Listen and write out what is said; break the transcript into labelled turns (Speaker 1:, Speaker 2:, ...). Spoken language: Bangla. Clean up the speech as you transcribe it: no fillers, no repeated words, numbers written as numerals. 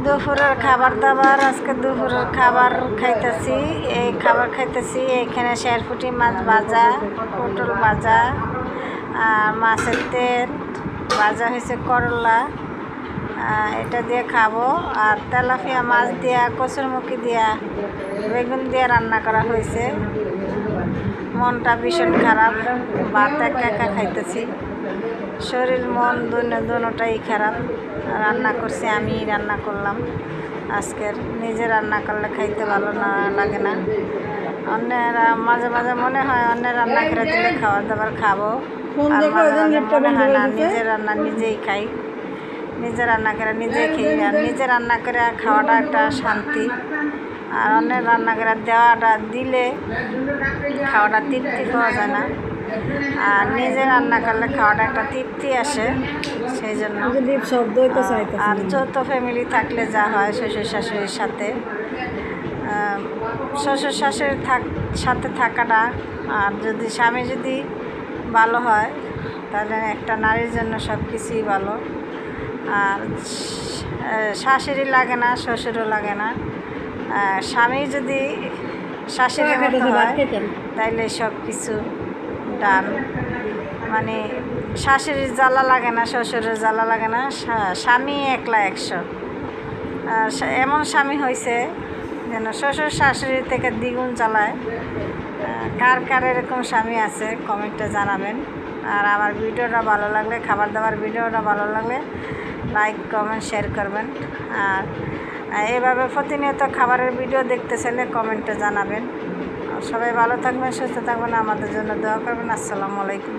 Speaker 1: দুপুরের খাবার দাবার আজকে দুপুরের খাবার খাইতেছি। এই খাবার খাইতেছি এখানে শেরপুঁটি মাছ ভাজা, পটল ভাজা আর মাছের তেল ভাজা হয়েছে, করলা এটা দিয়ে খাবো। আর তেলাপিয়া মাছ দিয়া, কচুরমুখী দিয়া, বেগুন দিয়ে রান্না করা হয়েছে। মনটা ভীষণ খারাপ, ভাত একা একা খাইতেছি। শরীর মন দুটোটাই খারাপ। রান্না করছি, আমি রান্না করলাম আজকের। নিজে রান্না করলে খাইতে ভালো না লাগে না। অন্যেরা মাঝে মাঝে মনে হয় অন্যের রান্না করে দিলে খাবার দাবার খাবো, আর মাঝে মাঝে মনে হয় না নিজের রান্না নিজেই খাই। নিজে রান্না করে নিজেই খাই, আর নিজে রান্না করে খাওয়াটা একটা শান্তি। আর অন্যের রান্না করে দেওয়াটা দিলে খাওয়াটা তৃপ্তি পাওয়া যায় না। আর নিজে রান্না করলে খাওয়াটা একটা তৃপ্তি আসে, সেই জন্য। আর যৌথ ফ্যামিলি থাকলে যা হয়, শ্বশুর শাশুড়ির সাথে, শ্বশুর শাশুড়ির সাথে থাকাটা, আর যদি স্বামী যদি ভালো হয় তাহলে একটা নারীর জন্য সব কিছুই ভালো। আর শাশুড়ি লাগে না, শ্বশুরও লাগে না। স্বামী যদি শাশুড়ির মতো হয় তাইলে সব কিছু ডান। মানে শাশুড়ির জ্বালা লাগে না, শ্বশুরের জ্বালা লাগে না, স্বামী একলা 100। এমন স্বামী হয়েছে যেন শ্বশুর শাশুড়ি থেকে দ্বিগুণ জ্বালায়। কার কার এরকম স্বামী আছে কমেন্টে জানাবেন। আর আমার ভিডিওটা ভালো লাগলে, খাবার দাবার ভিডিওটা ভালো লাগলে লাইক কমেন্ট শেয়ার করবেন। আর এভাবে প্রতিনিয়ত খাবারের ভিডিও দেখতে চাইলে কমেন্টে জানাবেন। সবাই ভালো থাকবেন, সুস্থ থাকবেন, আমাদের জন্য দোয়া করবেন। আসসালামু আলাইকুম।